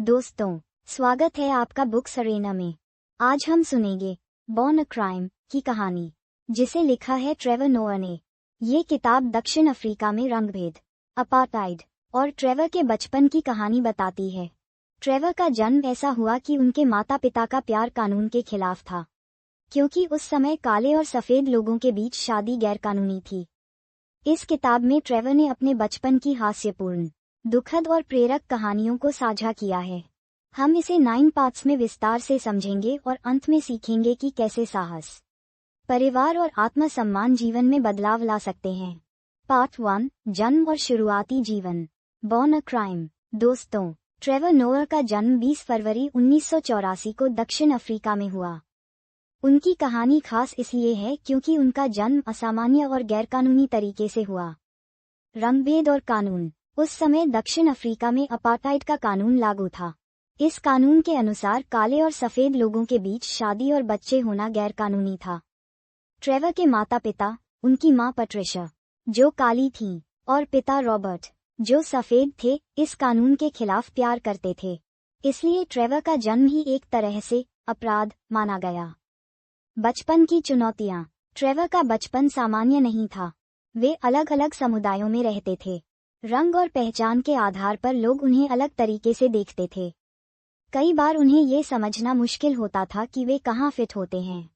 दोस्तों, स्वागत है आपका बुक्स अरेना में। आज हम सुनेंगे बॉर्न अ क्राइम की कहानी, जिसे लिखा है ट्रेवर नोआ ने। ये किताब दक्षिण अफ्रीका में रंगभेद, अपार्टाइड और ट्रेवर के बचपन की कहानी बताती है। ट्रेवर का जन्म ऐसा हुआ कि उनके माता पिता का प्यार कानून के खिलाफ था, क्योंकि उस समय काले और सफेद लोगों के बीच शादी गैरकानूनी थी। इस किताब में ट्रेवर ने अपने बचपन की हास्यपूर्ण, दुखद और प्रेरक कहानियों को साझा किया है। हम इसे 9 पार्ट्स में विस्तार से समझेंगे और अंत में सीखेंगे कि कैसे साहस, परिवार और आत्मसम्मान जीवन में बदलाव ला सकते हैं। पार्ट 1, जन्म और शुरुआती जीवन। Born a crime. दोस्तों, ट्रेवर नोआ का जन्म 20 फरवरी 1984 को दक्षिण अफ्रीका में हुआ। उनकी कहानी खास इसलिए है क्योंकि उनका जन्म असामान्य और गैरकानूनी तरीके से हुआ। रंगभेद और कानून। उस समय दक्षिण अफ्रीका में अपार्टाइड का कानून लागू था। इस कानून के अनुसार काले और सफेद लोगों के बीच शादी और बच्चे होना गैरकानूनी था। ट्रेवर के माता पिता, उनकी मां पैट्रिशा, जो काली थीं, और पिता रॉबर्ट, जो सफेद थे, इस कानून के खिलाफ प्यार करते थे। इसलिए ट्रेवर का जन्म ही एक तरह से अपराध माना गया। बचपन की चुनौतियां। ट्रेवर का बचपन सामान्य नहीं था। वे अलग अलग समुदायों में रहते थे। रंग और पहचान के आधार पर लोग उन्हें अलग तरीके से देखते थे। कई बार उन्हें ये समझना मुश्किल होता था कि वे कहाँ फिट होते हैं।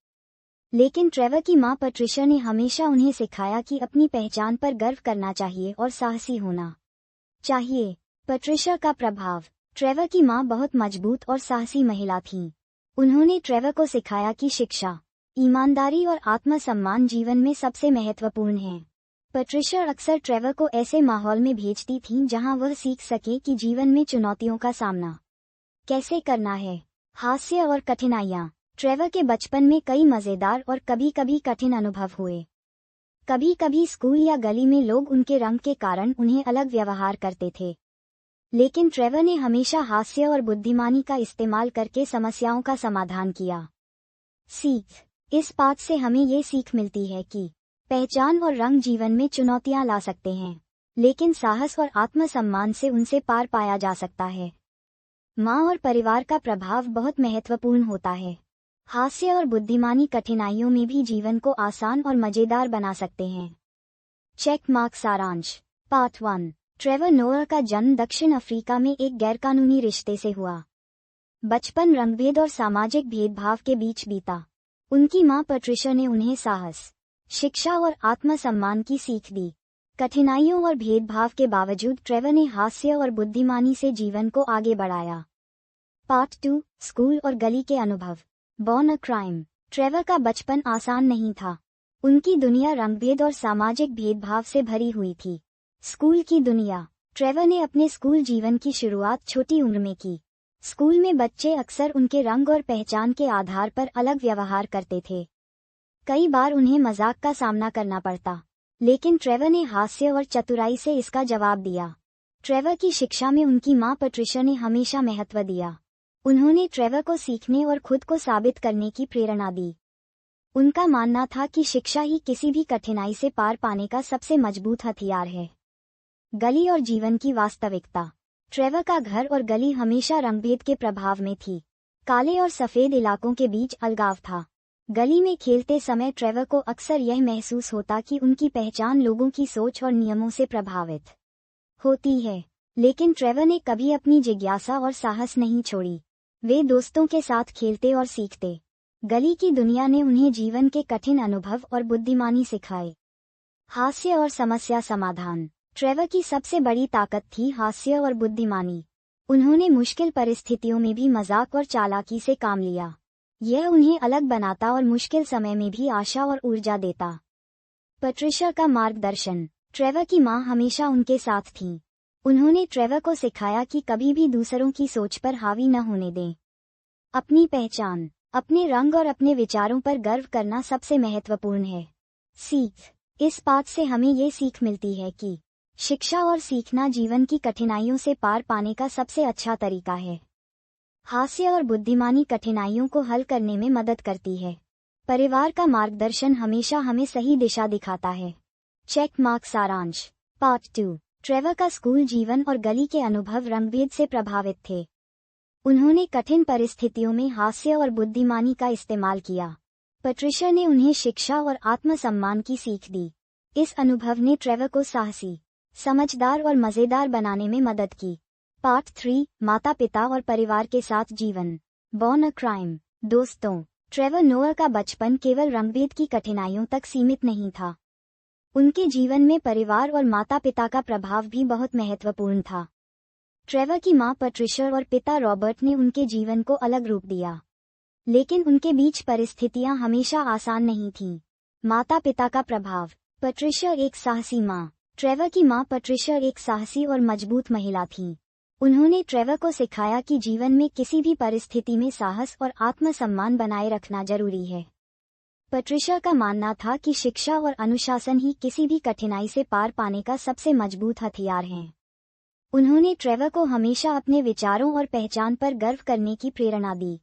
लेकिन ट्रेवर की मां पैट्रिशा ने हमेशा उन्हें सिखाया कि अपनी पहचान पर गर्व करना चाहिए और साहसी होना चाहिए। पैट्रिशा का प्रभाव। ट्रेवर की मां बहुत मजबूत और साहसी महिला थीं। उन्होंने ट्रेवर को सिखाया कि शिक्षा, ईमानदारी और आत्मसम्मान जीवन में सबसे महत्वपूर्ण हैं। पैट्रिशा अक्सर ट्रेवर को ऐसे माहौल में भेजती थीं जहां वह सीख सके कि जीवन में चुनौतियों का सामना कैसे करना है। हास्य और कठिनाइयां। ट्रेवर के बचपन में कई मजेदार और कभी-कभी कठिन अनुभव हुए। कभी-कभी स्कूल या गली में लोग उनके रंग के कारण उन्हें अलग व्यवहार करते थे। लेकिन ट्रेवर ने हमेशा हास्य और बुद्धिमानी का इस्तेमाल करके समस्याओं का समाधान किया। सीख। इस बात से हमें ये सीख मिलती है कि पहचान और रंग जीवन में चुनौतियां ला सकते हैं, लेकिन साहस और आत्मसम्मान से उनसे पार पाया जा सकता है। माँ और परिवार का प्रभाव बहुत महत्वपूर्ण होता है। हास्य और बुद्धिमानी कठिनाइयों में भी जीवन को आसान और मजेदार बना सकते हैं। चेक मार्क सारांश। पार्ट 1। ट्रेवर नोआ का जन्म दक्षिण अफ्रीका में एक गैरकानूनी रिश्ते से हुआ। बचपन रंगभेद और सामाजिक भेदभाव के बीच बीता। उनकी मां पैट्रिशा ने उन्हें साहस, शिक्षा और आत्मसम्मान की सीख दी। कठिनाइयों और भेदभाव के बावजूद ट्रेवर ने हास्य और बुद्धिमानी से जीवन को आगे बढ़ाया। पार्ट 2, स्कूल और गली के अनुभव। Born a crime. ट्रेवर का बचपन आसान नहीं था। उनकी दुनिया रंगभेद और सामाजिक भेदभाव से भरी हुई थी। स्कूल की दुनिया। ट्रेवर ने अपने स्कूल जीवन की शुरुआत छोटी उम्र में की। स्कूल में बच्चे अक्सर उनके रंग और पहचान के आधार पर अलग व्यवहार करते थे। कई बार उन्हें मजाक का सामना करना पड़ता, लेकिन ट्रेवर ने हास्य और चतुराई से इसका जवाब दिया। ट्रेवर की शिक्षा में उनकी मां पैट्रिशा ने हमेशा महत्व दिया। उन्होंने ट्रेवर को सीखने और खुद को साबित करने की प्रेरणा दी। उनका मानना था कि शिक्षा ही किसी भी कठिनाई से पार पाने का सबसे मजबूत हथियार है। गली और जीवन की वास्तविकता। ट्रेवर का घर और गली हमेशा रंगभेद के प्रभाव में थी। काले और सफेद इलाकों के बीच अलगाव था। गली में खेलते समय ट्रेवर को अक्सर यह महसूस होता कि उनकी पहचान लोगों की सोच और नियमों से प्रभावित होती है। लेकिन ट्रेवर ने कभी अपनी जिज्ञासा और साहस नहीं छोड़ी। वे दोस्तों के साथ खेलते और सीखते। गली की दुनिया ने उन्हें जीवन के कठिन अनुभव और बुद्धिमानी सिखाए। हास्य और समस्या समाधान। ट्रेवर की सबसे बड़ी ताकत थी हास्य और बुद्धिमानी। उन्होंने मुश्किल परिस्थितियों में भी मजाक और चालाकी से काम लिया। यह उन्हें अलग बनाता और मुश्किल समय में भी आशा और ऊर्जा देता। पैट्रिशा का मार्गदर्शन। ट्रेवर की मां हमेशा उनके साथ थीं। उन्होंने ट्रेवर को सिखाया कि कभी भी दूसरों की सोच पर हावी न होने दें। अपनी पहचान, अपने रंग और अपने विचारों पर गर्व करना सबसे महत्वपूर्ण है। सीख। इस बात से हमें ये सीख मिलती है कि शिक्षा और सीखना जीवन की कठिनाइयों से पार पाने का सबसे अच्छा तरीका है। हास्य और बुद्धिमानी कठिनाइयों को हल करने में मदद करती है। परिवार का मार्गदर्शन हमेशा हमें सही दिशा दिखाता है। चेक मार्क सारांश। पार्ट 2। ट्रेवर का स्कूल जीवन और गली के अनुभव रंगभेद से प्रभावित थे। उन्होंने कठिन परिस्थितियों में हास्य और बुद्धिमानी का इस्तेमाल किया। पैट्रिशिया ने उन्हें शिक्षा और आत्मसम्मान की सीख दी। इस अनुभव ने ट्रेवर को साहसी, समझदार और मजेदार बनाने में मदद की। पार्ट 3, माता पिता और परिवार के साथ जीवन। Born a crime. दोस्तों, ट्रेवर नोअर का बचपन केवल रंगभेद की कठिनाइयों तक सीमित नहीं था। उनके जीवन में परिवार और माता पिता का प्रभाव भी बहुत महत्वपूर्ण था। ट्रेवर की मां पैट्रिशिया और पिता रॉबर्ट ने उनके जीवन को अलग रूप दिया, लेकिन उनके बीच परिस्थितियां हमेशा आसान नहीं थीं। माता पिता का प्रभाव। पैट्रिशिया एक साहसी मां। ट्रेवर की मां पैट्रिशिया एक साहसी और मजबूत महिला थीं। उन्होंने ट्रेवर को सिखाया कि जीवन में किसी भी परिस्थिति में साहस और आत्मसम्मान बनाए रखना जरूरी है। पैट्रिशिया का मानना था कि शिक्षा और अनुशासन ही किसी भी कठिनाई से पार पाने का सबसे मजबूत हथियार हैं। उन्होंने ट्रेवर को हमेशा अपने विचारों और पहचान पर गर्व करने की प्रेरणा दी।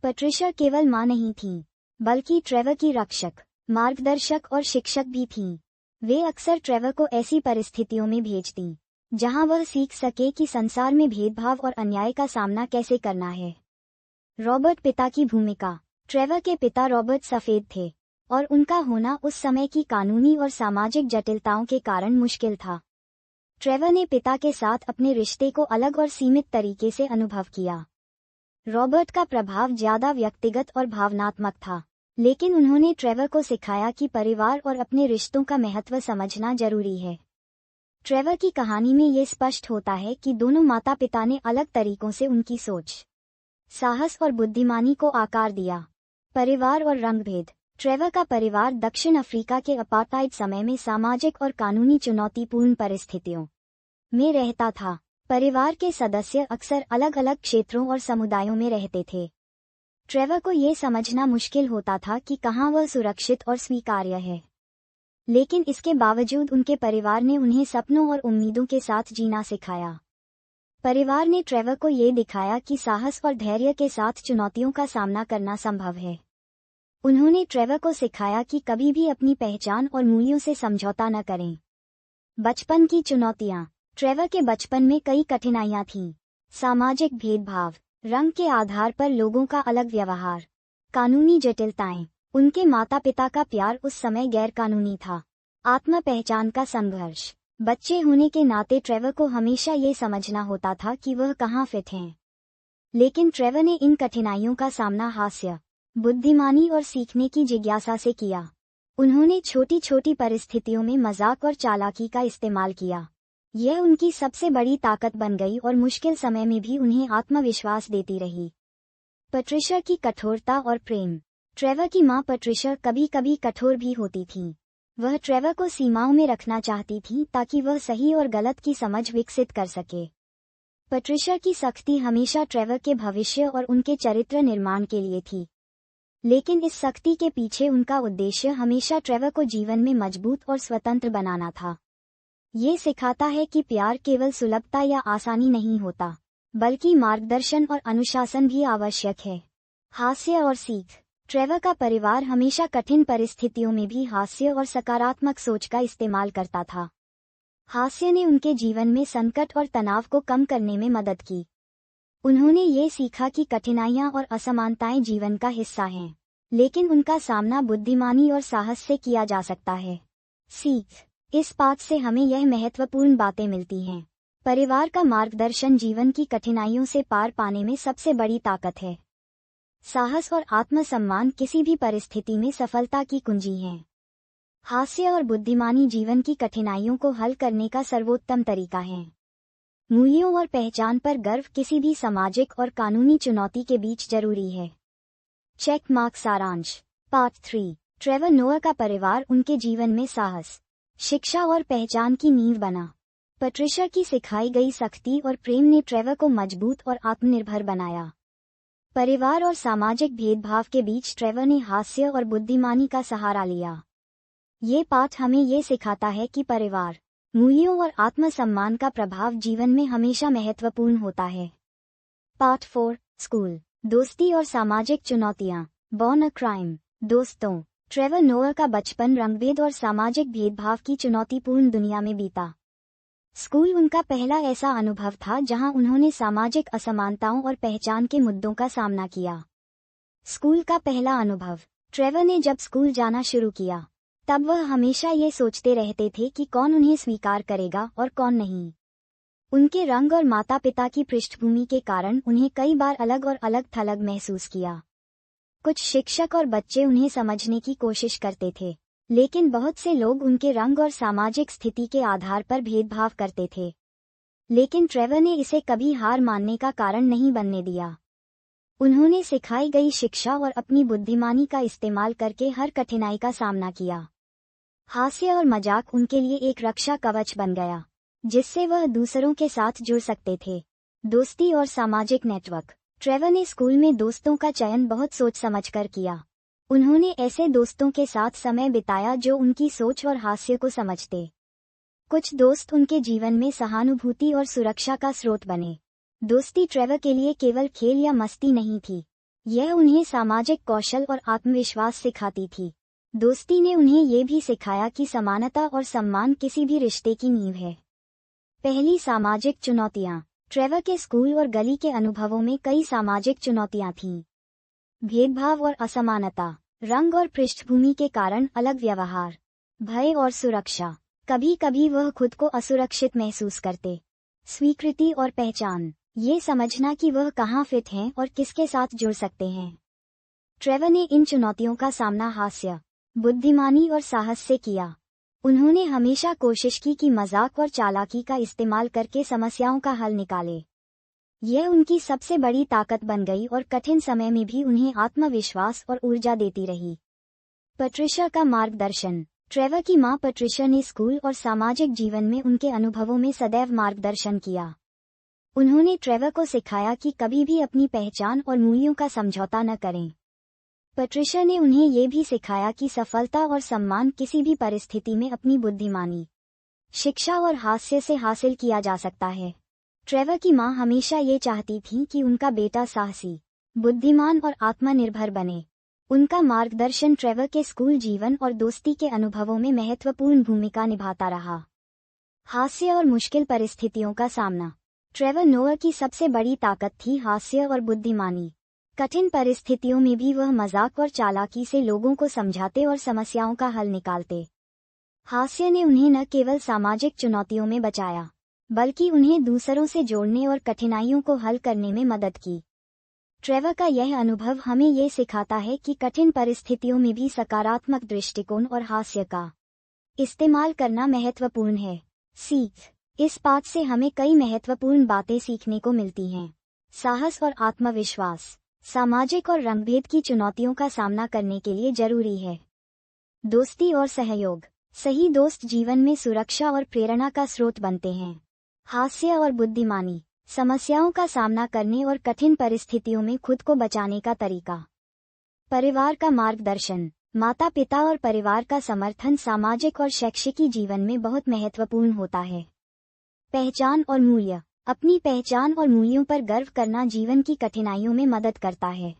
पैट्रिशिया केवल मां नहीं थीं, बल्कि ट्रेवर की रक्षक, मार्गदर्शक और शिक्षक भी थीं। वे अक्सर ट्रेवर को ऐसी परिस्थितियों में भेजतीं जहां वह सीख सके कि संसार में भेदभाव और अन्याय का सामना कैसे करना है। रॉबर्ट पिता की भूमिका। ट्रेवर के पिता रॉबर्ट सफेद थे और उनका होना उस समय की कानूनी और सामाजिक जटिलताओं के कारण मुश्किल था। ट्रेवर ने पिता के साथ अपने रिश्ते को अलग और सीमित तरीके से अनुभव किया। रॉबर्ट का प्रभाव ज्यादा व्यक्तिगत और भावनात्मक था, लेकिन उन्होंने ट्रेवर को सिखाया कि परिवार और अपने रिश्तों का महत्व समझना जरूरी है। ट्रेवर की कहानी में ये स्पष्ट होता है कि दोनों माता पिता ने अलग तरीकों से उनकी सोच, साहस और बुद्धिमानी को आकार दिया। परिवार और रंगभेद। ट्रेवर का परिवार दक्षिण अफ्रीका के अपार्टाइड समय में सामाजिक और कानूनी चुनौतीपूर्ण परिस्थितियों में रहता था। परिवार के सदस्य अक्सर अलग अलग क्षेत्रों और समुदायों में रहते थे। ट्रेवर को ये समझना मुश्किल होता था कि कहाँ वह सुरक्षित और स्वीकार्य है, लेकिन इसके बावजूद उनके परिवार ने उन्हें सपनों और उम्मीदों के साथ जीना सिखाया। परिवार ने ट्रेवर को ये दिखाया कि साहस और धैर्य के साथ चुनौतियों का सामना करना संभव है। उन्होंने ट्रेवर को सिखाया कि कभी भी अपनी पहचान और मूल्यों से समझौता न करें। बचपन की चुनौतियां। ट्रेवर के बचपन में कई कठिनाइयां थीं। सामाजिक भेदभाव, रंग के आधार पर लोगों का अलग व्यवहार, कानूनी जटिलताएं, उनके माता पिता का प्यार उस समय गैर कानूनी था, आत्म पहचान का संघर्ष। बच्चे होने के नाते ट्रेवर को हमेशा ये समझना होता था कि वह कहाँ फिट हैं। लेकिन ट्रेवर ने इन कठिनाइयों का सामना हास्य, बुद्धिमानी और सीखने की जिज्ञासा से किया। उन्होंने छोटी छोटी परिस्थितियों में मजाक और चालाकी का इस्तेमाल किया। यह उनकी सबसे बड़ी ताकत बन गई और मुश्किल समय में भी उन्हें आत्मविश्वास देती रही। पैट्रिशिया की कठोरता और प्रेम। ट्रेवर की मां पैट्रिशिया कभी कभी कठोर भी होती थीं। वह ट्रेवर को सीमाओं में रखना चाहती थी ताकि वह सही और गलत की समझ विकसित कर सके। पैट्रिशिया की सख्ती हमेशा ट्रेवर के भविष्य और उनके चरित्र निर्माण के लिए थी, लेकिन इस सख्ती के पीछे उनका उद्देश्य हमेशा ट्रेवर को जीवन में मजबूत और स्वतंत्र बनाना था। ये सिखाता है कि प्यार केवल सुलभता या आसानी नहीं होता, बल्कि मार्गदर्शन और अनुशासन भी आवश्यक है। हास्य और सीख। ट्रेवर का परिवार हमेशा कठिन परिस्थितियों में भी हास्य और सकारात्मक सोच का इस्तेमाल करता था। हास्य ने उनके जीवन में संकट और तनाव को कम करने में मदद की। उन्होंने ये सीखा कि कठिनाइयां और असमानताएं जीवन का हिस्सा हैं, लेकिन उनका सामना बुद्धिमानी और साहस से किया जा सकता है। सीख। इस पाठ से हमें यह महत्वपूर्ण बातें मिलती हैं। परिवार का मार्गदर्शन जीवन की कठिनाइयों से पार पाने में सबसे बड़ी ताकत है। साहस और आत्मसम्मान किसी भी परिस्थिति में सफलता की कुंजी हैं। हास्य और बुद्धिमानी जीवन की कठिनाइयों को हल करने का सर्वोत्तम तरीका है। मूल्यों और पहचान पर गर्व किसी भी सामाजिक और कानूनी चुनौती के बीच जरूरी है। चेक मार्क सारांश। पार्ट 3। ट्रेवर नोअर का परिवार उनके जीवन में साहस, शिक्षा और पहचान की नींव बना। पैट्रिशिया की सिखाई गई सख्ती और प्रेम ने ट्रेवर को मजबूत और आत्मनिर्भर बनाया। परिवार और सामाजिक भेदभाव के बीच ट्रेवर ने हास्य और बुद्धिमानी का सहारा लिया। ये पाठ हमें ये सिखाता है कि परिवार, मूल्यों और आत्मसम्मान का प्रभाव जीवन में हमेशा महत्वपूर्ण होता है। पार्ट 4। स्कूल, दोस्ती और सामाजिक चुनौतियां। Born a crime. दोस्तों, ट्रेवर नोअर का बचपन रंगभेद और सामाजिक भेदभाव की चुनौतीपूर्ण दुनिया में बीता। स्कूल उनका पहला ऐसा अनुभव था जहां उन्होंने सामाजिक असमानताओं और पहचान के मुद्दों का सामना किया। स्कूल का पहला अनुभव। ट्रेवर ने जब स्कूल जाना शुरू किया, तब वह हमेशा ये सोचते रहते थे कि कौन उन्हें स्वीकार करेगा और कौन नहीं। उनके रंग और माता पिता की पृष्ठभूमि के कारण उन्हें कई बार अलग और अलग थलग महसूस किया। कुछ शिक्षक और बच्चे उन्हें समझने की कोशिश करते थे, लेकिन बहुत से लोग उनके रंग और सामाजिक स्थिति के आधार पर भेदभाव करते थे। लेकिन ट्रेवर ने इसे कभी हार मानने का कारण नहीं बनने दिया। उन्होंने सिखाई गई शिक्षा और अपनी बुद्धिमानी का इस्तेमाल करके हर कठिनाई का सामना किया। हास्य और मजाक उनके लिए एक रक्षा कवच बन गया, जिससे वह दूसरों के साथ जुड़ सकते थे। दोस्ती और सामाजिक नेटवर्क। ट्रेवर ने स्कूल में दोस्तों का चयन बहुत सोच समझकर किया। उन्होंने ऐसे दोस्तों के साथ समय बिताया जो उनकी सोच और हास्य को समझते। कुछ दोस्त उनके जीवन में सहानुभूति और सुरक्षा का स्रोत बने। दोस्ती ट्रेवर के लिए केवल खेल या मस्ती नहीं थी, यह उन्हें सामाजिक कौशल और आत्मविश्वास सिखाती थी। दोस्ती ने उन्हें ये भी सिखाया कि समानता और सम्मान किसी भी रिश्ते की नींव है। पहली सामाजिक चुनौतियां। ट्रेवर के स्कूल और गली के अनुभवों में कई सामाजिक चुनौतियां थीं। भेदभाव और असमानता, रंग और पृष्ठभूमि के कारण अलग व्यवहार, भय और सुरक्षा। कभी कभी वह खुद को असुरक्षित महसूस करते। स्वीकृति और पहचान, ये समझना कि वह कहाँ फिट हैं और किसके साथ जुड़ सकते हैं। ट्रेवर ने इन चुनौतियों का सामना हास्य, बुद्धिमानी और साहस से किया। उन्होंने हमेशा कोशिश की कि मजाक और चालाकी का इस्तेमाल करके समस्याओं का हल निकाले। यह उनकी सबसे बड़ी ताकत बन गई और कठिन समय में भी उन्हें आत्मविश्वास और ऊर्जा देती रही। पैट्रिशिया का मार्गदर्शन। ट्रेवर की मां पैट्रिशिया ने स्कूल और सामाजिक जीवन में उनके अनुभवों में सदैव मार्गदर्शन किया। उन्होंने ट्रेवर को सिखाया कि कभी भी अपनी पहचान और मूल्यों का समझौता न करें। पैट्रिशिया ने उन्हें ये भी सिखाया कि सफलता और सम्मान किसी भी परिस्थिति में अपनी बुद्धिमानी, शिक्षा और हास्य से हासिल किया जा सकता है। ट्रेवर की मां हमेशा ये चाहती थी कि उनका बेटा साहसी, बुद्धिमान और आत्मनिर्भर बने। उनका मार्गदर्शन ट्रेवर के स्कूल जीवन और दोस्ती के अनुभवों में महत्वपूर्ण भूमिका निभाता रहा। हास्य और मुश्किल परिस्थितियों का सामना। ट्रेवर नोअर की सबसे बड़ी ताकत थी हास्य और बुद्धिमानी। कठिन परिस्थितियों में भी वह मजाक और चालाकी से लोगों को समझाते और समस्याओं का हल निकालते। हास्य ने उन्हें न केवल सामाजिक चुनौतियों में बचाया, बल्कि उन्हें दूसरों से जोड़ने और कठिनाइयों को हल करने में मदद की। ट्रेवर का यह अनुभव हमें ये सिखाता है कि कठिन परिस्थितियों में भी सकारात्मक दृष्टिकोण और हास्य का इस्तेमाल करना महत्वपूर्ण है। सीख। इस पाठ से हमें कई महत्वपूर्ण बातें सीखने को मिलती हैं। साहस और आत्मविश्वास सामाजिक और रंगभेद की चुनौतियों का सामना करने के लिए जरूरी है। दोस्ती और सहयोग। सही दोस्त जीवन में सुरक्षा और प्रेरणा का स्रोत बनते हैं। हास्य और बुद्धिमानी समस्याओं का सामना करने और कठिन परिस्थितियों में खुद को बचाने का तरीका। परिवार का मार्गदर्शन। माता पिता और परिवार का समर्थन सामाजिक और शैक्षिक जीवन में बहुत महत्वपूर्ण होता है। पहचान और मूल्य। अपनी पहचान और मूल्यों पर गर्व करना जीवन की कठिनाइयों में मदद करता है।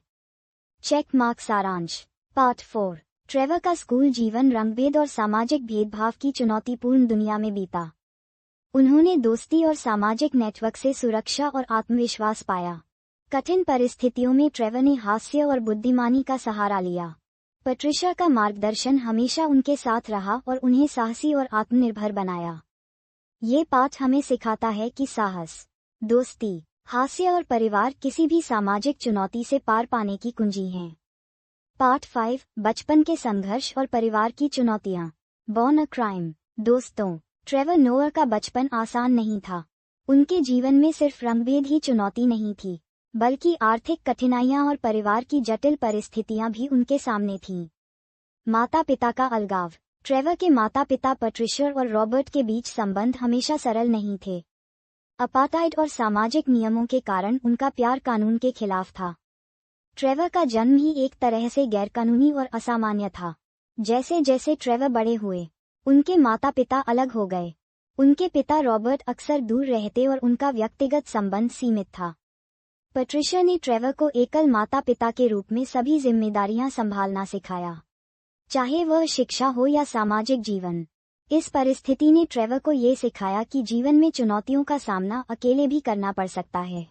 चेक मार्क सारांश। पार्ट 4। ट्रेवर का स्कूल जीवन रंगभेद और सामाजिक भेदभाव की चुनौतीपूर्ण दुनिया में बीता। उन्होंने दोस्ती और सामाजिक नेटवर्क से सुरक्षा और आत्मविश्वास पाया। कठिन परिस्थितियों में ट्रेवर ने हास्य और बुद्धिमानी का सहारा लिया। पैट्रिशिया का मार्गदर्शन हमेशा उनके साथ रहा और उन्हें साहसी और आत्मनिर्भर बनाया। ये पाठ हमें सिखाता है कि साहस, दोस्ती, हास्य और परिवार किसी भी सामाजिक चुनौती से पार पाने की कुंजी हैं। पार्ट 5। बचपन के संघर्ष और परिवार की चुनौतियां। Born a crime. दोस्तों, ट्रेवर नोअर का बचपन आसान नहीं था। उनके जीवन में सिर्फ रंगभेद ही चुनौती नहीं थी, बल्कि आर्थिक कठिनाइयां और परिवार की जटिल परिस्थितियां भी उनके सामने थीं। माता पिता का अलगाव। ट्रेवर के माता पिता पैट्रिशिया और रॉबर्ट के बीच संबंध हमेशा सरल नहीं थे। अपार्टाइड और सामाजिक नियमों के कारण उनका प्यार कानून के खिलाफ था। ट्रेवर का जन्म ही एक तरह से गैरकानूनी और असामान्य था। जैसे जैसे ट्रेवर बड़े हुए, उनके माता पिता अलग हो गए। उनके पिता रॉबर्ट अक्सर दूर रहते और उनका व्यक्तिगत संबंध सीमित था। पैट्रिशिया ने ट्रेवर को एकल माता पिता के रूप में सभी जिम्मेदारियां संभालना सिखाया, चाहे वह शिक्षा हो या सामाजिक जीवन। इस परिस्थिति ने ट्रेवर को ये सिखाया कि जीवन में चुनौतियों का सामना अकेले भी करना पड़ सकता है,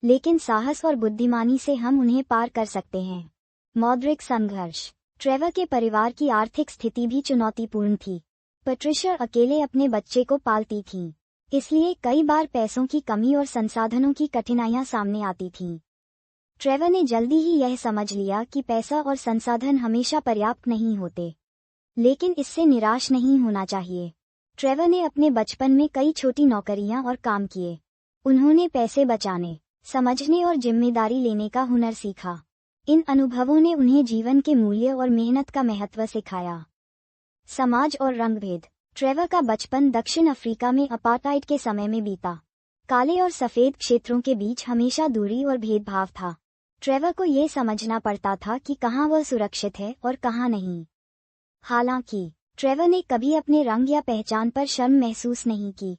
लेकिन साहस और बुद्धिमानी से हम उन्हें पार कर सकते हैं। मौद्रिक संघर्ष। ट्रेवर के परिवार की आर्थिक स्थिति भी चुनौतीपूर्ण थी। पैट्रिशिया अकेले अपने बच्चे को पालती थी, इसलिए कई बार पैसों की कमी और संसाधनों की कठिनाइयां सामने आती थीं। ट्रेवर ने जल्दी ही यह समझ लिया कि पैसा और संसाधन हमेशा पर्याप्त नहीं होते, लेकिन इससे निराश नहीं होना चाहिए। ट्रेवर ने अपने बचपन में कई छोटी नौकरियां और काम किए। उन्होंने पैसे बचाने, समझने और जिम्मेदारी लेने का हुनर सीखा। इन अनुभवों ने उन्हें जीवन के मूल्य और मेहनत का महत्व सिखाया। समाज और रंगभेद। ट्रेवर का बचपन दक्षिण अफ्रीका में अपार्टाइड के समय में बीता। काले और सफेद क्षेत्रों के बीच हमेशा दूरी और भेदभाव था। ट्रेवर को ये समझना पड़ता था कि कहाँ वह सुरक्षित है और कहाँ नहीं। हालांकि ट्रेवर ने कभी अपने रंग या पहचान पर शर्म महसूस नहीं की।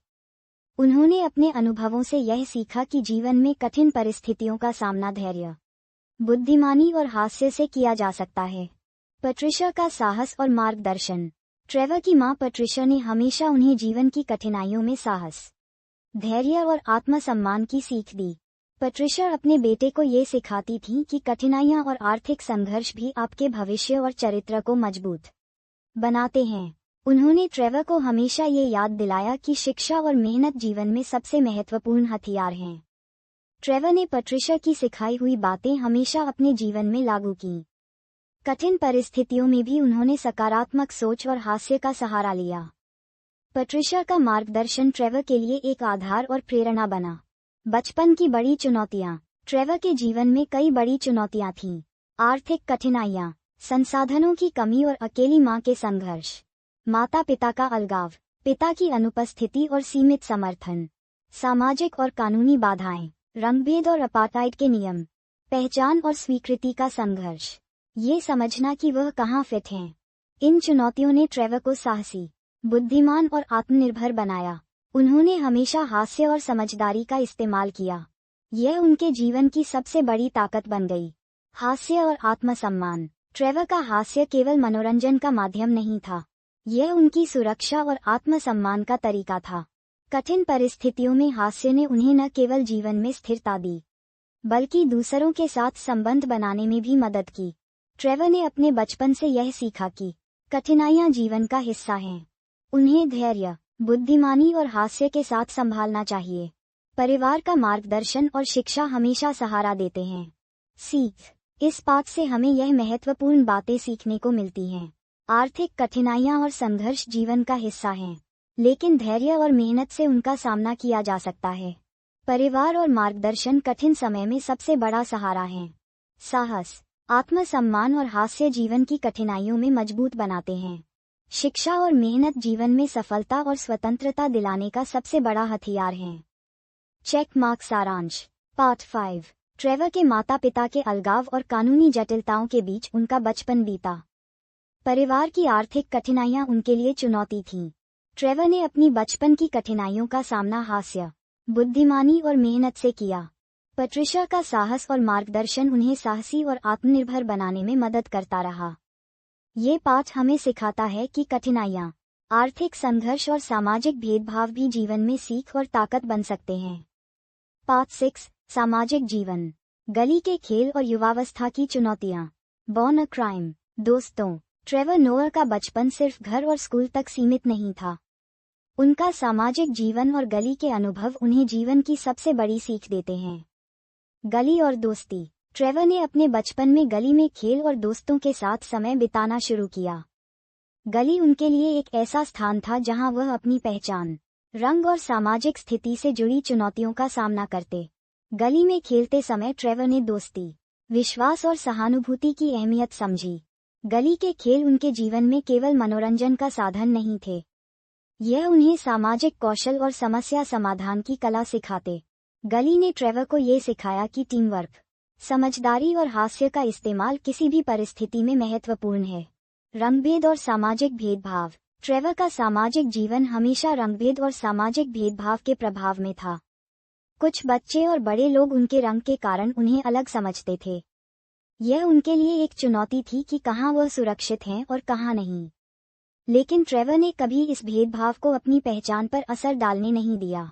उन्होंने अपने अनुभवों से यह सीखा कि जीवन में कठिन परिस्थितियों का सामना धैर्य, बुद्धिमानी और हास्य से किया जा सकता है। पैट्रिशिया का साहस और मार्गदर्शन। ट्रेवर की मां पैट्रिशिया ने हमेशा उन्हें जीवन की कठिनाइयों में साहस, धैर्य और आत्मसम्मान की सीख दी। पैट्रिशिया अपने बेटे को ये सिखाती थी कि कठिनाइयां और आर्थिक संघर्ष भी आपके भविष्य और चरित्र को मजबूत बनाते हैं। उन्होंने ट्रेवर को हमेशा ये याद दिलाया कि शिक्षा और मेहनत जीवन में सबसे महत्वपूर्ण हथियार हैं। ट्रेवर ने पैट्रिशिया की सिखाई हुई बातें हमेशा अपने जीवन में लागू की। कठिन परिस्थितियों में भी उन्होंने सकारात्मक सोच और हास्य का सहारा लिया। पैट्रिशिया का मार्गदर्शन ट्रेवर के लिए एक आधार और प्रेरणा बना। बचपन की बड़ी चुनौतियां। ट्रेवर के जीवन में कई बड़ी चुनौतियां थीं। आर्थिक कठिनाइयां, संसाधनों की कमी और अकेली मां के संघर्ष। माता पिता का अलगाव, पिता की अनुपस्थिति और सीमित समर्थन। सामाजिक और कानूनी बाधाएं, रंगभेद और अपार्टाइड के नियम। पहचान और स्वीकृति का संघर्ष। ये समझना कि वह कहाँ फिट हैं। इन चुनौतियों ने ट्रेवर को साहसी, बुद्धिमान और आत्मनिर्भर बनाया। उन्होंने हमेशा हास्य और समझदारी का इस्तेमाल किया। यह उनके जीवन की सबसे बड़ी ताकत बन गई। हास्य और आत्मसम्मान। ट्रेवर का हास्य केवल मनोरंजन का माध्यम नहीं था, यह उनकी सुरक्षा और आत्मसम्मान का तरीका था। कठिन परिस्थितियों में हास्य ने उन्हें न केवल जीवन में स्थिरता दी, बल्कि दूसरों के साथ संबंध बनाने में भी मदद की। ट्रेवर ने अपने बचपन से यह सीखा कि कठिनाइयां जीवन का हिस्सा हैं। उन्हें धैर्य, बुद्धिमानी और हास्य के साथ संभालना चाहिए। परिवार का मार्गदर्शन और शिक्षा हमेशा सहारा देते हैं। सीख। इस पाठ से हमें यह महत्वपूर्ण बातें सीखने को मिलती हैं। आर्थिक कठिनाइयां और संघर्ष जीवन का हिस्सा हैं, लेकिन धैर्य और मेहनत से उनका सामना किया जा सकता है। परिवार और मार्गदर्शन कठिन समय में सबसे बड़ा सहारा है। साहस, आत्मसम्मान और हास्य जीवन की कठिनाइयों में मजबूत बनाते हैं। शिक्षा और मेहनत जीवन में सफलता और स्वतंत्रता दिलाने का सबसे बड़ा हथियार है। चेक मार्क सारांश। पार्ट 5। ट्रेवर के माता पिता के अलगाव और कानूनी जटिलताओं के बीच उनका बचपन बीता। परिवार की आर्थिक कठिनाइयां उनके लिए चुनौती थीं। ट्रेवर ने अपनी बचपन की कठिनाइयों का सामना हास्य, बुद्धिमानी और मेहनत से किया। पैट्रिशिया का साहस और मार्गदर्शन उन्हें साहसी और आत्मनिर्भर बनाने में मदद करता रहा। ये पाठ हमें सिखाता है कि कठिनाइयां, आर्थिक संघर्ष और सामाजिक भेदभाव भी जीवन में सीख और ताकत बन सकते हैं। पार्ट 6। सामाजिक जीवन, गली के खेल और युवावस्था की चुनौतियां। Born a crime. दोस्तों, ट्रेवर नोअर का बचपन सिर्फ घर और स्कूल तक सीमित नहीं था। उनका सामाजिक जीवन और गली के अनुभव उन्हें जीवन की सबसे बड़ी सीख देते हैं। गली और दोस्ती। ट्रेवर ने अपने बचपन में गली में खेल और दोस्तों के साथ समय बिताना शुरू किया। गली उनके लिए एक ऐसा स्थान था जहां वह अपनी पहचान, रंग और सामाजिक स्थिति से जुड़ी चुनौतियों का सामना करते। गली में खेलते समय ट्रेवर ने दोस्ती, विश्वास और सहानुभूति की अहमियत समझी। गली के खेल उनके जीवन में केवल मनोरंजन का साधन नहीं थे, यह उन्हें सामाजिक कौशल और समस्या समाधान की कला सिखाते। गली ने ट्रेवर को ये सिखाया कि टीम वर्क, समझदारी और हास्य का इस्तेमाल किसी भी परिस्थिति में महत्वपूर्ण है। रंगभेद और सामाजिक भेदभाव। ट्रेवर का सामाजिक जीवन हमेशा रंगभेद और सामाजिक भेदभाव के प्रभाव में था। कुछ बच्चे और बड़े लोग उनके रंग के कारण उन्हें अलग समझते थे। यह उनके लिए एक चुनौती थी कि कहाँ वह सुरक्षित हैं और कहाँ नहीं। लेकिन ट्रेवर ने कभी इस भेदभाव को अपनी पहचान पर असर डालने नहीं दिया।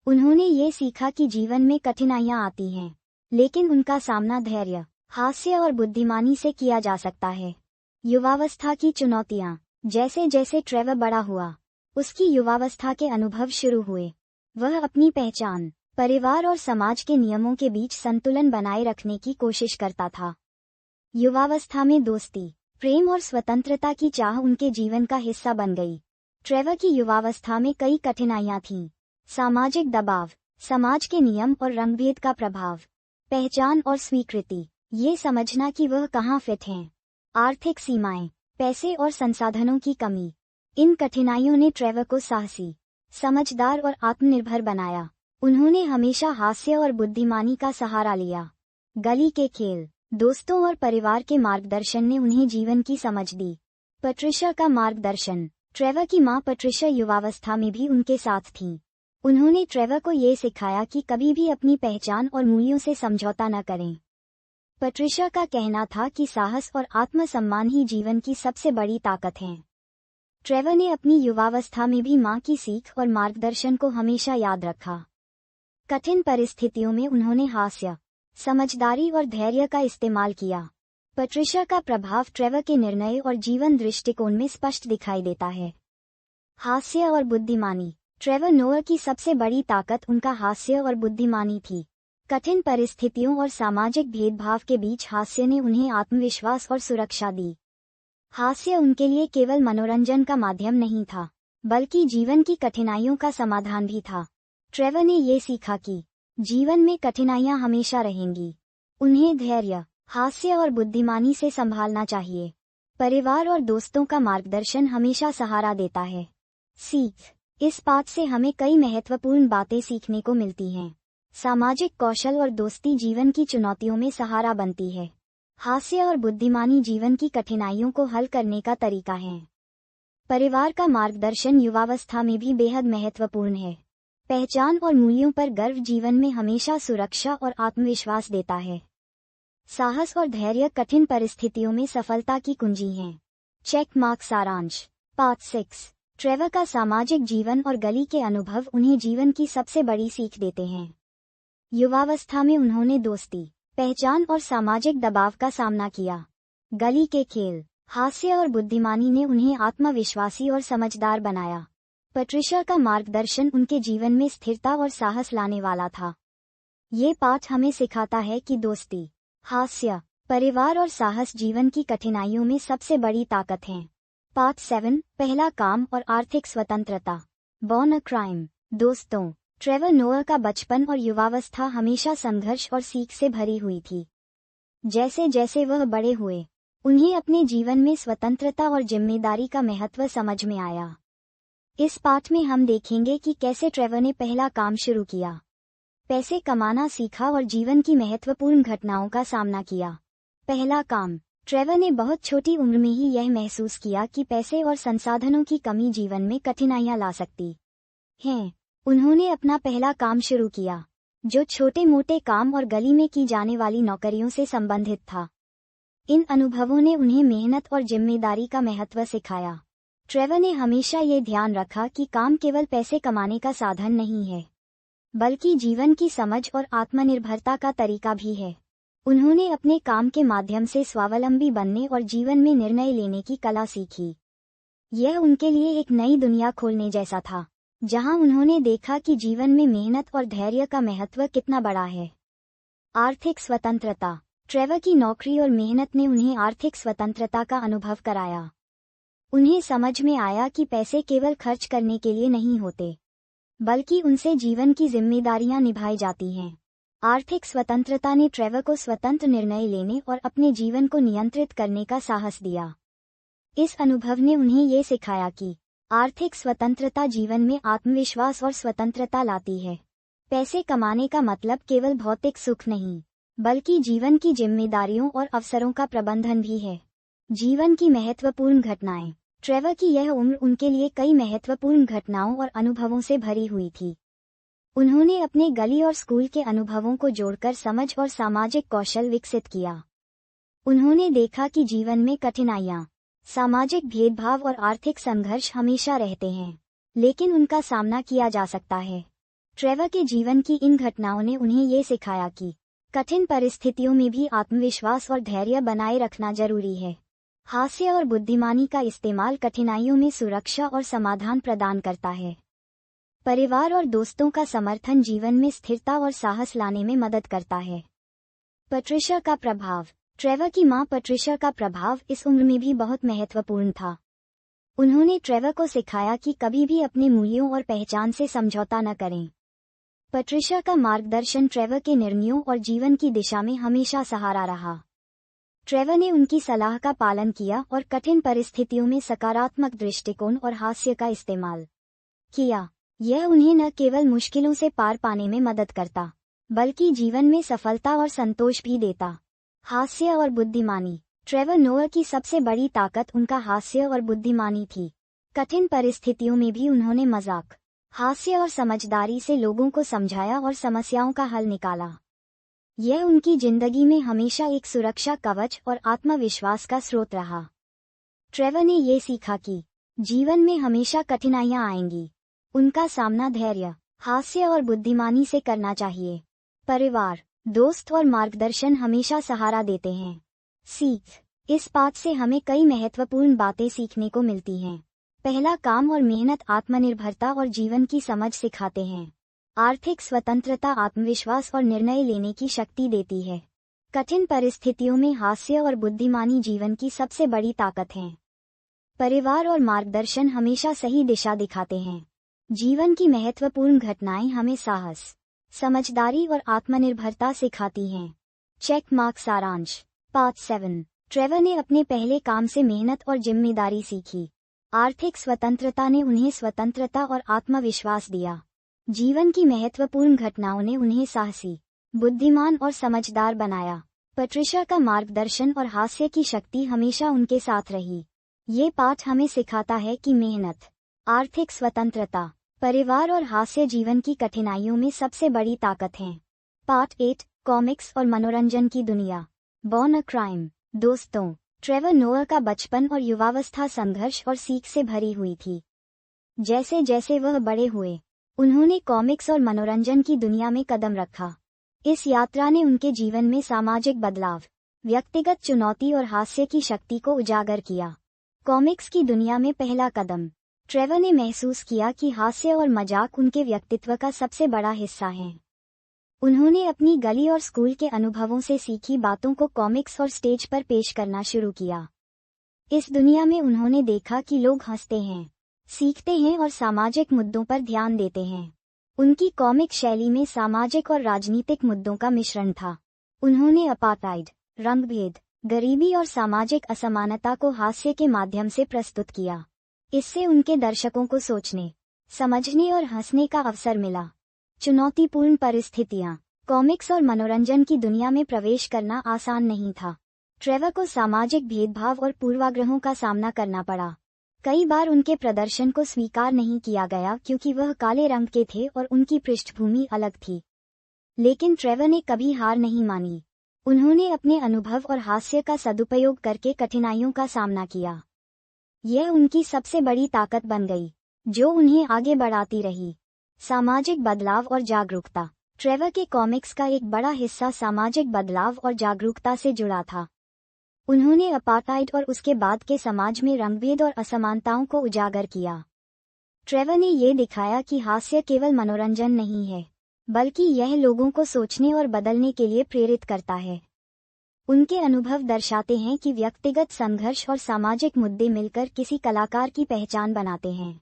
उन्होंने ये सीखा कि जीवन में कठिनाइयां आती हैं, लेकिन उनका सामना धैर्य, हास्य और बुद्धिमानी से किया जा सकता है। युवावस्था की चुनौतियां। जैसे जैसे ट्रेवर बड़ा हुआ, उसकी युवावस्था के अनुभव शुरू हुए। वह अपनी पहचान, परिवार और समाज के नियमों के बीच संतुलन बनाए रखने की कोशिश करता था। युवावस्था में दोस्ती, प्रेम और स्वतंत्रता की चाह उनके जीवन का हिस्सा बन गई। ट्रेवर की युवावस्था में कई कठिनाइयां थीं। सामाजिक दबाव, समाज के नियम और रंगभेद का प्रभाव, पहचान और स्वीकृति, ये समझना कि वह कहाँ फिट हैं। आर्थिक सीमाएं, पैसे और संसाधनों की कमी। इन कठिनाइयों ने ट्रेवर को साहसी, समझदार और आत्मनिर्भर बनाया। उन्होंने हमेशा हास्य और बुद्धिमानी का सहारा लिया। गली के खेल, दोस्तों और परिवार के मार्गदर्शन ने उन्हें जीवन की समझ दी। पैट्रिशा का मार्गदर्शन। ट्रेवर की मां पैट्रिशा युवावस्था में भी उनके साथ थीं। उन्होंने ट्रेवर को ये सिखाया कि कभी भी अपनी पहचान और मूल्यों से समझौता न करें। पैट्रिशा का कहना था कि साहस और आत्मसम्मान ही जीवन की सबसे बड़ी ताकत हैं। ट्रेवर ने अपनी युवावस्था में भी मां की सीख और मार्गदर्शन को हमेशा याद रखा। कठिन परिस्थितियों में उन्होंने हास्य, समझदारी और धैर्य का इस्तेमाल किया। पैट्रिशा का प्रभाव ट्रेवर के निर्णय और जीवन दृष्टिकोण में स्पष्ट दिखाई देता है। हास्य और बुद्धिमानी। ट्रेवर नोअर की सबसे बड़ी ताकत उनका हास्य और बुद्धिमानी थी। कठिन परिस्थितियों और सामाजिक भेदभाव के बीच हास्य ने उन्हें आत्मविश्वास और सुरक्षा दी। हास्य उनके लिए केवल मनोरंजन का माध्यम नहीं था, बल्कि जीवन की कठिनाइयों का समाधान भी था। ट्रेवर ने ये सीखा कि जीवन में कठिनाइयां हमेशा रहेंगी। उन्हें धैर्य, हास्य और बुद्धिमानी से संभालना चाहिए। परिवार और दोस्तों का मार्गदर्शन हमेशा सहारा देता है। सीख। इस पाठ से हमें कई महत्वपूर्ण बातें सीखने को मिलती हैं। सामाजिक कौशल और दोस्ती जीवन की चुनौतियों में सहारा बनती है। हास्य और बुद्धिमानी जीवन की कठिनाइयों को हल करने का तरीका है। परिवार का मार्गदर्शन युवावस्था में भी बेहद महत्वपूर्ण है। पहचान और मूल्यों पर गर्व जीवन में हमेशा सुरक्षा और आत्मविश्वास देता है। साहस और धैर्य कठिन परिस्थितियों में सफलता की कुंजी हैं। चेक मार्क सारांश। पार्ट 6। ट्रेवर का सामाजिक जीवन और गली के अनुभव उन्हें जीवन की सबसे बड़ी सीख देते हैं। युवावस्था में उन्होंने दोस्ती, पहचान और सामाजिक दबाव का सामना किया। गली के खेल, हास्य और बुद्धिमानी ने उन्हें आत्मविश्वासी और समझदार बनाया। पैट्रिशा का मार्गदर्शन उनके जीवन में स्थिरता और साहस लाने वाला था। ये पाठ हमें सिखाता है कि दोस्ती, हास्य, परिवार और साहस जीवन की कठिनाइयों में सबसे बड़ी ताकत हैं। पार्ट 7। पहला काम और आर्थिक स्वतंत्रता। Born a crime. दोस्तों, ट्रेवर नोअर का बचपन और युवावस्था हमेशा संघर्ष और सीख से भरी हुई थी। जैसे जैसे वह बड़े हुए, उन्हें अपने जीवन में स्वतंत्रता और जिम्मेदारी का महत्व समझ में आया। इस पाठ में हम देखेंगे कि कैसे ट्रेवर ने पहला काम शुरू किया, पैसे कमाना सीखा और जीवन की महत्वपूर्ण घटनाओं का सामना किया। पहला काम। ट्रेवर ने बहुत छोटी उम्र में ही यह महसूस किया कि पैसे और संसाधनों की कमी जीवन में कठिनाइयां ला सकती है। उन्होंने अपना पहला काम शुरू किया, जो छोटे मोटे काम और गली में की जाने वाली नौकरियों से संबंधित था। इन अनुभवों ने उन्हें मेहनत और जिम्मेदारी का महत्व सिखाया। ट्रेवर ने हमेशा ये ध्यान रखा कि काम केवल पैसे कमाने का साधन नहीं है, बल्कि जीवन की समझ और आत्मनिर्भरता का तरीका भी है। उन्होंने अपने काम के माध्यम से स्वावलंबी बनने और जीवन में निर्णय लेने की कला सीखी। यह उनके लिए एक नई दुनिया खोलने जैसा था, जहां उन्होंने देखा कि जीवन में मेहनत और धैर्य का महत्व कितना बड़ा है। आर्थिक स्वतंत्रता। ट्रेवर की नौकरी और मेहनत ने उन्हें आर्थिक स्वतंत्रता का अनुभव कराया। उन्हें समझ में आया कि पैसे केवल खर्च करने के लिए नहीं होते, बल्कि उनसे जीवन की जिम्मेदारियां निभाई जाती हैं। आर्थिक स्वतंत्रता ने ट्रेवर को स्वतंत्र निर्णय लेने और अपने जीवन को नियंत्रित करने का साहस दिया। इस अनुभव ने उन्हें ये सिखाया कि आर्थिक स्वतंत्रता जीवन में आत्मविश्वास और स्वतंत्रता लाती है। पैसे कमाने का मतलब केवल भौतिक सुख नहीं, बल्कि जीवन की जिम्मेदारियों और अवसरों का प्रबंधन भी है। जीवन की महत्वपूर्ण घटनाएं। ट्रेवर की यह उम्र उनके लिए कई महत्वपूर्ण घटनाओं और अनुभवों से भरी हुई थी। उन्होंने अपने गली और स्कूल के अनुभवों को जोड़कर समझ और सामाजिक कौशल विकसित किया। उन्होंने देखा कि जीवन में कठिनाइयां सामाजिक भेदभाव और आर्थिक संघर्ष हमेशा रहते हैं, लेकिन उनका सामना किया जा सकता है। ट्रेवर के जीवन की इन घटनाओं ने उन्हें ये सिखाया कि कठिन परिस्थितियों में भी आत्मविश्वास और धैर्य बनाए रखना जरूरी है। हास्य और बुद्धिमानी का इस्तेमाल कठिनाइयों में सुरक्षा और समाधान प्रदान करता है। परिवार और दोस्तों का समर्थन जीवन में स्थिरता और साहस लाने में मदद करता है। पैट्रिशिया का प्रभाव। ट्रेवर की मां पैट्रिशिया का प्रभाव इस उम्र में भी बहुत महत्वपूर्ण था। उन्होंने ट्रेवर को सिखाया कि कभी भी अपने मूल्यों और पहचान से समझौता न करें। पैट्रिशिया का मार्गदर्शन ट्रेवर के निर्णयों और जीवन की दिशा में हमेशा सहारा रहा। ट्रेवर ने उनकी सलाह का पालन किया और कठिन परिस्थितियों में सकारात्मक दृष्टिकोण और हास्य का इस्तेमाल किया। यह उन्हें न केवल मुश्किलों से पार पाने में मदद करता, बल्कि जीवन में सफलता और संतोष भी देता। हास्य और बुद्धिमानी। ट्रेवर नोअर की सबसे बड़ी ताकत उनका हास्य और बुद्धिमानी थी। कठिन परिस्थितियों में भी उन्होंने मजाक, हास्य और समझदारी से लोगों को समझाया और समस्याओं का हल निकाला। यह उनकी जिंदगी में हमेशा एक सुरक्षा कवच और आत्मविश्वास का स्रोत रहा। ट्रेवर ने ये सीखा कि जीवन में हमेशा कठिनाइयां आएंगी, उनका सामना धैर्य, हास्य और बुद्धिमानी से करना चाहिए। परिवार, दोस्त और मार्गदर्शन हमेशा सहारा देते हैं। सीख। इस पाठ से हमें कई महत्वपूर्ण बातें सीखने को मिलती हैं। पहला, काम और मेहनत आत्मनिर्भरता और जीवन की समझ सिखाते हैं। आर्थिक स्वतंत्रता आत्मविश्वास और निर्णय लेने की शक्ति देती है। कठिन परिस्थितियों में हास्य और बुद्धिमानी जीवन की सबसे बड़ी ताकत हैं। परिवार और मार्गदर्शन हमेशा सही दिशा दिखाते हैं। जीवन की महत्वपूर्ण घटनाएं हमें साहस, समझदारी और आत्मनिर्भरता सिखाती हैं। चेक मार्क सारांश। पार्ट 7। ट्रेवर ने अपने पहले काम से मेहनत और जिम्मेदारी सीखी। आर्थिक स्वतंत्रता ने उन्हें स्वतंत्रता और आत्मविश्वास दिया। जीवन की महत्वपूर्ण घटनाओं ने उन्हें साहसी, बुद्धिमान और समझदार बनाया। पैट्रिशिया का मार्गदर्शन और हास्य की शक्ति हमेशा उनके साथ रही। ये पाठ हमें सिखाता है कि मेहनत, आर्थिक स्वतंत्रता, परिवार और हास्य जीवन की कठिनाइयों में सबसे बड़ी ताकत हैं। पार्ट 8। कॉमिक्स और मनोरंजन की दुनिया। Born a crime. दोस्तों, ट्रेवर नोअर का बचपन और युवावस्था संघर्ष और सीख से भरी हुई थी। जैसे जैसे वह बड़े हुए, उन्होंने कॉमिक्स और मनोरंजन की दुनिया में कदम रखा। इस यात्रा ने उनके जीवन में सामाजिक बदलाव, व्यक्तिगत चुनौती और हास्य की शक्ति को उजागर किया। कॉमिक्स की दुनिया में पहला कदम। ट्रेवर ने महसूस किया कि हास्य और मजाक उनके व्यक्तित्व का सबसे बड़ा हिस्सा है। उन्होंने अपनी गली और स्कूल के अनुभवों से सीखी बातों को कॉमिक्स और स्टेज पर पेश करना शुरू किया। इस दुनिया में उन्होंने देखा कि लोग हंसते हैं, सीखते हैं और सामाजिक मुद्दों पर ध्यान देते हैं। उनकी कॉमिक शैली में सामाजिक और राजनीतिक मुद्दों का मिश्रण था। उन्होंने अपार्थाइड, रंगभेद, गरीबी और सामाजिक असमानता को हास्य के माध्यम से प्रस्तुत किया। इससे उनके दर्शकों को सोचने, समझने और हंसने का अवसर मिला। चुनौतीपूर्ण परिस्थितियां। कॉमिक्स और मनोरंजन की दुनिया में प्रवेश करना आसान नहीं था। ट्रेवर को सामाजिक भेदभाव और पूर्वाग्रहों का सामना करना पड़ा। कई बार उनके प्रदर्शन को स्वीकार नहीं किया गया क्योंकि वह काले रंग के थे और उनकी पृष्ठभूमि अलग थी। लेकिन ट्रेवर ने कभी हार नहीं मानी। उन्होंने अपने अनुभव और हास्य का सदुपयोग करके कठिनाइयों का सामना किया। यह उनकी सबसे बड़ी ताकत बन गई, जो उन्हें आगे बढ़ाती रही। सामाजिक बदलाव और जागरूकता। ट्रेवर के कॉमिक्स का एक बड़ा हिस्सा सामाजिक बदलाव और जागरूकता से जुड़ा था। उन्होंने अपार्थाइड और उसके बाद के समाज में रंगभेद और असमानताओं को उजागर किया। ट्रेवर ने ये दिखाया कि हास्य केवल मनोरंजन नहीं है, बल्कि यह लोगों को सोचने और बदलने के लिए प्रेरित करता है। उनके अनुभव दर्शाते हैं कि व्यक्तिगत संघर्ष और सामाजिक मुद्दे मिलकर किसी कलाकार की पहचान बनाते हैं।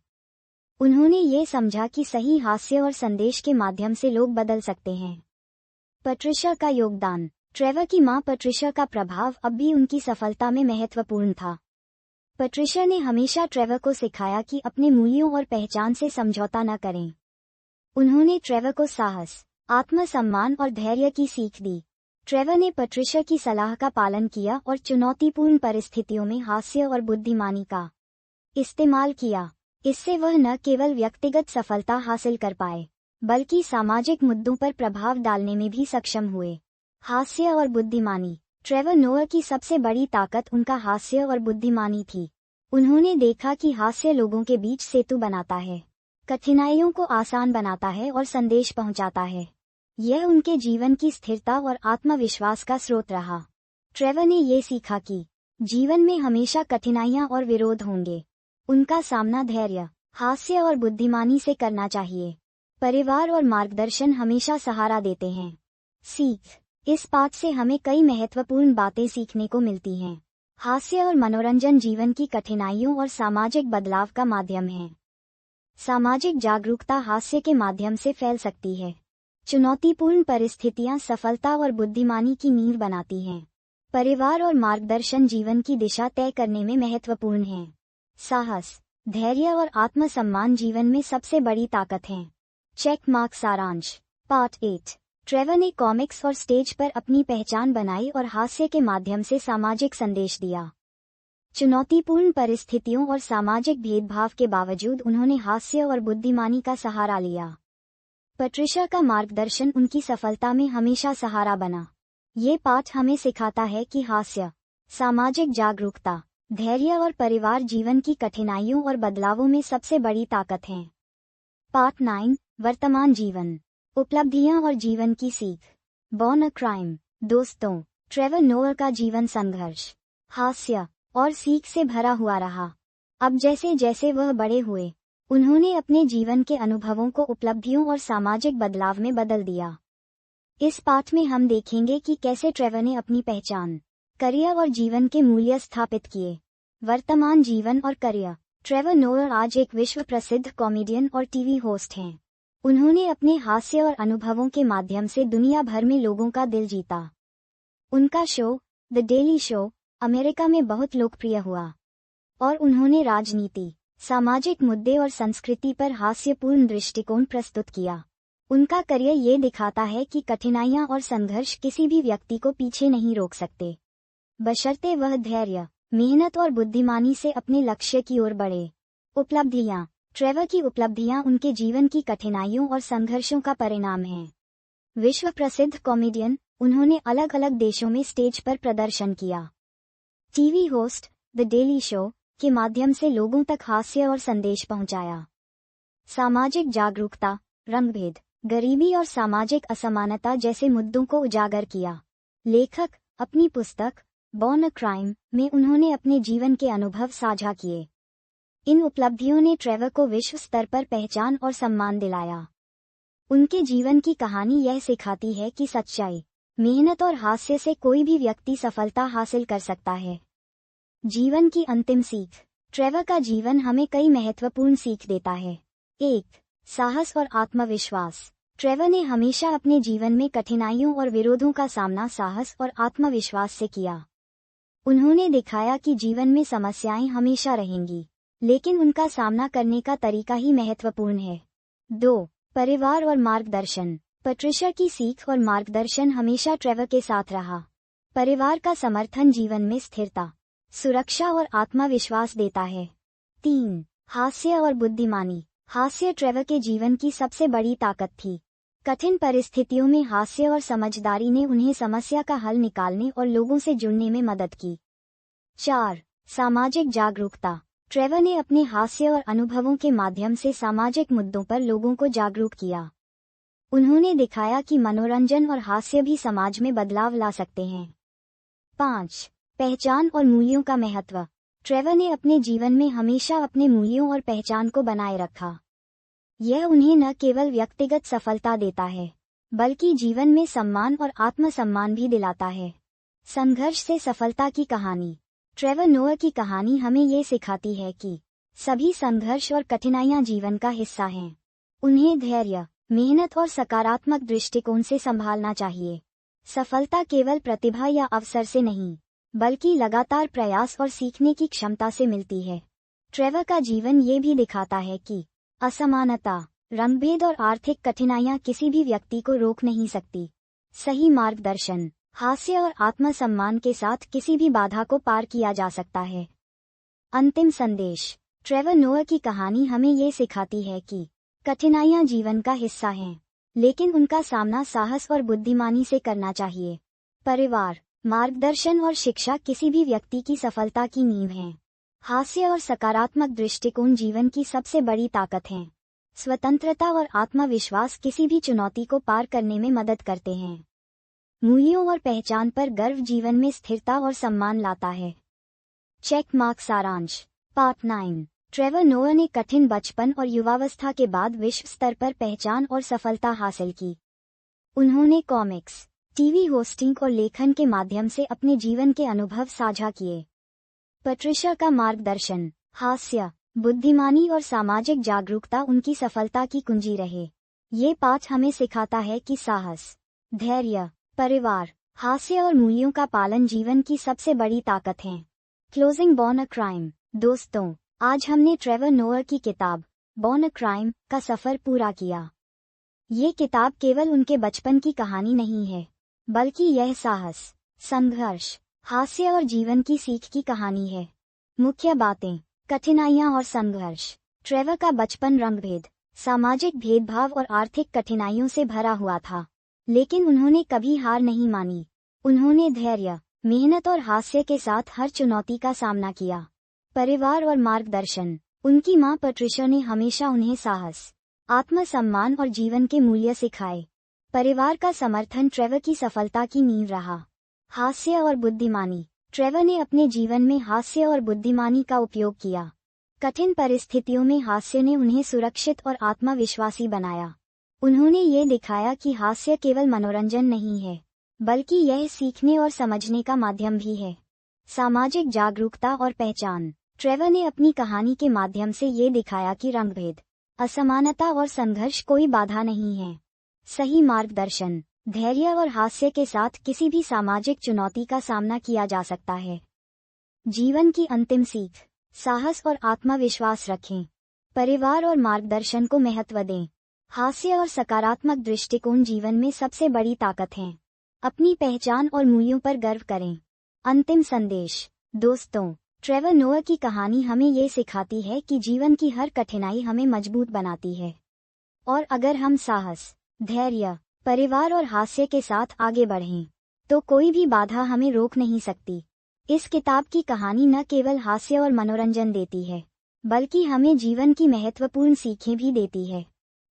उन्होंने ये समझा कि सही हास्य और संदेश के माध्यम से लोग बदल सकते हैं। पैट्रिशिया का योगदान। ट्रेवर की मां पैट्रिशिया का प्रभाव अब भी उनकी सफलता में महत्वपूर्ण था। पैट्रिशिया ने हमेशा ट्रेवर को सिखाया कि अपने मूल्यों और पहचान से समझौता न करें। उन्होंने ट्रेवर को साहस, आत्मसम्मान और धैर्य की सीख दी। ट्रेवर ने पैट्रिशिया की सलाह का पालन किया और चुनौतीपूर्ण परिस्थितियों में हास्य और बुद्धिमानी का इस्तेमाल किया। इससे वह न केवल व्यक्तिगत सफलता हासिल कर पाए, बल्कि सामाजिक मुद्दों पर प्रभाव डालने में भी सक्षम हुए। हास्य और बुद्धिमानी। ट्रेवर नोआ की सबसे बड़ी ताकत उनका हास्य और बुद्धिमानी थी। उन्होंने देखा कि हास्य लोगों के बीच सेतु बनाता है, कठिनाइयों को आसान बनाता है और संदेश पहुंचाता है। यह उनके जीवन की स्थिरता और आत्मविश्वास का स्रोत रहा। ट्रेवर ने ये सीखा कि जीवन में हमेशा कठिनाइयां और विरोध होंगे। उनका सामना धैर्य, हास्य और बुद्धिमानी से करना चाहिए। परिवार और मार्गदर्शन हमेशा सहारा देते हैं। सीख, इस पाठ से हमें कई महत्वपूर्ण बातें सीखने को मिलती हैं। हास्य और मनोरंजन जीवन की कठिनाइयों और सामाजिक बदलाव का माध्यम है। सामाजिक जागरूकता हास्य के माध्यम से फैल सकती है। चुनौतीपूर्ण परिस्थितियां सफलता और बुद्धिमानी की नींव बनाती हैं। परिवार और मार्गदर्शन जीवन की दिशा तय करने में महत्वपूर्ण है। साहस, धैर्य और आत्मसम्मान जीवन में सबसे बड़ी ताकत हैं। चेक मार्क सारांश। पार्ट 8। ट्रेवर ने कॉमिक्स और स्टेज पर अपनी पहचान बनाई और हास्य के माध्यम से सामाजिक संदेश दिया। चुनौतीपूर्ण परिस्थितियों और सामाजिक भेदभाव के बावजूद उन्होंने हास्य और बुद्धिमानी का सहारा लिया। पैट्रिशा का मार्गदर्शन उनकी सफलता में हमेशा सहारा बना। ये पाठ हमें सिखाता है कि हास्य, सामाजिक जागरूकता, धैर्य और परिवार जीवन की कठिनाइयों और बदलावों में सबसे बड़ी ताकत हैं। पार्ट 9। वर्तमान जीवन, उपलब्धियां और जीवन की सीख। Born a crime. दोस्तों, ट्रेवर नोआ का जीवन संघर्ष, हास्य और सीख से भरा हुआ रहा। अब जैसे जैसे वह बड़े हुए, उन्होंने अपने जीवन के अनुभवों को उपलब्धियों और सामाजिक बदलाव में बदल दिया। इस पाठ में हम देखेंगे कि कैसे ट्रेवर ने अपनी पहचान, करियर और जीवन के मूल्य स्थापित किए। वर्तमान जीवन और करियर। ट्रेवर नोआ आज एक विश्व प्रसिद्ध कॉमेडियन और टीवी होस्ट हैं। उन्होंने अपने हास्य और अनुभवों के माध्यम से दुनिया भर में लोगों का दिल जीता। उनका show the daily show America में बहुत लोकप्रिय हुआ और उन्होंने राजनीति, सामाजिक मुद्दे और संस्कृति पर हास्यपूर्ण दृष्टिकोण प्रस्तुत किया। उनका करियर ये दिखाता है कि कठिनाइयां और संघर्ष किसी भी व्यक्ति को पीछे नहीं रोक सकते, बशर्ते वह धैर्य, मेहनत और बुद्धिमानी से अपने लक्ष्य की ओर बढ़े। उपलब्धियां। ट्रेवर की उपलब्धियां उनके जीवन की कठिनाइयों और संघर्षों का परिणाम हैं। विश्व प्रसिद्ध कॉमेडियन, उन्होंने अलग अलग देशों में स्टेज पर प्रदर्शन किया। TV host the daily show के माध्यम से लोगों तक हास्य और संदेश पहुंचाया। सामाजिक जागरूकता, रंगभेद, गरीबी और सामाजिक असमानता जैसे मुद्दों को उजागर किया। लेखक अपनी पुस्तक बॉर्न अ क्राइम में उन्होंने अपने जीवन के अनुभव साझा किए। इन उपलब्धियों ने ट्रेवर को विश्व स्तर पर पहचान और सम्मान दिलाया। उनके जीवन की कहानी यह सिखाती है कि सच्चाई, मेहनत और हास्य से कोई भी व्यक्ति सफलता हासिल कर सकता है। जीवन की अंतिम सीख। ट्रेवर का जीवन हमें कई महत्वपूर्ण सीख देता है। 1. साहस और आत्मविश्वास। ट्रेवर ने हमेशा अपने जीवन में कठिनाइयों और विरोधों का सामना साहस और आत्मविश्वास से किया। उन्होंने दिखाया कि जीवन में समस्याएं हमेशा रहेंगी, लेकिन उनका सामना करने का तरीका ही महत्वपूर्ण है। 2. परिवार और मार्गदर्शन। पैट्रिशा की सीख और मार्गदर्शन हमेशा ट्रेवर के साथ रहा। परिवार का समर्थन जीवन में स्थिरता, सुरक्षा और आत्मविश्वास देता है। 3. हास्य और बुद्धिमानी। हास्य ट्रेवर के जीवन की सबसे बड़ी ताकत थी। कठिन परिस्थितियों में हास्य और समझदारी ने उन्हें समस्या का हल निकालने और लोगों से जुड़ने में मदद की। 4. सामाजिक जागरूकता। ट्रेवर ने अपने हास्य और अनुभवों के माध्यम से सामाजिक मुद्दों पर लोगों को जागरूक किया। उन्होंने दिखाया कि मनोरंजन और हास्य भी समाज में बदलाव ला सकते हैं। 5. पहचान और मूल्यों का महत्व। ट्रेवर ने अपने जीवन में हमेशा अपने मूल्यों और पहचान को बनाए रखा। यह उन्हें न केवल व्यक्तिगत सफलता देता है, बल्कि जीवन में सम्मान और आत्मसम्मान भी दिलाता है। संघर्ष से सफलता की कहानी। ट्रेवर नोआ की कहानी हमें ये सिखाती है कि सभी संघर्ष और कठिनाइयां जीवन का हिस्सा हैं। उन्हें धैर्य, मेहनत और सकारात्मक दृष्टिकोण से संभालना चाहिए। सफलता केवल प्रतिभा या अवसर से नहीं, बल्कि लगातार प्रयास और सीखने की क्षमता से मिलती है। ट्रेवर का जीवन ये भी दिखाता है कि असमानता, रंगभेद और आर्थिक कठिनाइयां किसी भी व्यक्ति को रोक नहीं सकती। सही मार्गदर्शन, हास्य और आत्मसम्मान के साथ किसी भी बाधा को पार किया जा सकता है। अंतिम संदेश। ट्रेवर नोआ की कहानी हमें ये सिखाती है कि कठिनाइयां जीवन का हिस्सा हैं, लेकिन उनका सामना साहस और बुद्धिमानी से करना चाहिए। परिवार, मार्गदर्शन और शिक्षा किसी भी व्यक्ति की सफलता की नींव है। हास्य और सकारात्मक दृष्टिकोण जीवन की सबसे बड़ी ताकत हैं। स्वतंत्रता और आत्मविश्वास किसी भी चुनौती को पार करने में मदद करते हैं। मूल्यों और पहचान पर गर्व जीवन में स्थिरता और सम्मान लाता है। चेक मार्क सारांश। पार्ट 9। ट्रेवर नोआ ने कठिन बचपन और युवावस्था के बाद विश्व स्तर पर पहचान और सफलता हासिल की। उन्होंने कॉमिक्स, टीवी होस्टिंग और लेखन के माध्यम से अपने जीवन के अनुभव साझा किए। पैट्रिशा का मार्गदर्शन, हास्य, बुद्धिमानी और सामाजिक जागरूकता उनकी सफलता की कुंजी रहे। ये पाठ हमें सिखाता है कि साहस, धैर्य, परिवार, हास्य और मूल्यों का पालन जीवन की सबसे बड़ी ताकत है। Closing born a crime. दोस्तों, आज हमने ट्रेवर नोआ की किताब बॉर्न अ क्राइम का सफर पूरा किया। ये किताब केवल उनके बचपन की कहानी नहीं है, बल्कि यह साहस, संघर्ष, हास्य और जीवन की सीख की कहानी है। मुख्य बातें, कठिनाइयां और संघर्ष। ट्रेवर का बचपन रंगभेद, सामाजिक भेदभाव और आर्थिक कठिनाइयों से भरा हुआ था, लेकिन उन्होंने कभी हार नहीं मानी। उन्होंने धैर्य, मेहनत और हास्य के साथ हर चुनौती का सामना किया। परिवार और मार्गदर्शन। उनकी मां पैट्रिशा ने हमेशा उन्हें साहस, आत्मसम्मान और जीवन के मूल्य सिखाए। परिवार का समर्थन ट्रेवर की सफलता की नींव रहा। हास्य और बुद्धिमानी। ट्रेवर ने अपने जीवन में हास्य और बुद्धिमानी का उपयोग किया। कठिन परिस्थितियों में हास्य ने उन्हें सुरक्षित और आत्मविश्वासी बनाया। उन्होंने ये दिखाया कि हास्य केवल मनोरंजन नहीं है, बल्कि यह सीखने और समझने का माध्यम भी है। सामाजिक जागरूकता और पहचान। ट्रेवर ने अपनी कहानी के माध्यम से ये दिखाया कि रंगभेद, असमानता और संघर्ष कोई बाधा नहीं है। सही मार्गदर्शन, धैर्य और हास्य के साथ किसी भी सामाजिक चुनौती का सामना किया जा सकता है। जीवन की अंतिम सीख, साहस और आत्मविश्वास रखें। परिवार और मार्गदर्शन को महत्व दें। हास्य और सकारात्मक दृष्टिकोण जीवन में सबसे बड़ी ताकत हैं। अपनी पहचान और मूल्यों पर गर्व करें। अंतिम संदेश। दोस्तों, ट्रेवर नोआ की कहानी हमें ये सिखाती है कि जीवन की हर कठिनाई हमें मजबूत बनाती है, और अगर हम साहस, धैर्य, परिवार और हास्य के साथ आगे बढ़ें, तो कोई भी बाधा हमें रोक नहीं सकती। इस किताब की कहानी न केवल हास्य और मनोरंजन देती है, बल्कि हमें जीवन की महत्वपूर्ण सीखें भी देती है।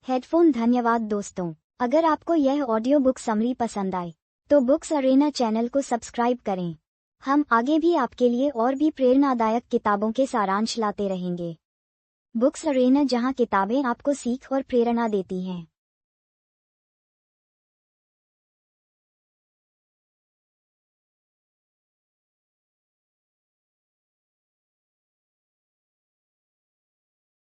हेडफोन। धन्यवाद दोस्तों। अगर आपको यह ऑडियो बुक समरी पसंद आए, तो बुक्स अरेना चैनल को सब्सक्राइब करें। हम आगे भी आपके लिए और भी प्रेरणादायक किताबों के सारांश लाते रहेंगे। बुक्स अरेना, जहां किताबें आपको सीख और प्रेरणा देती हैं।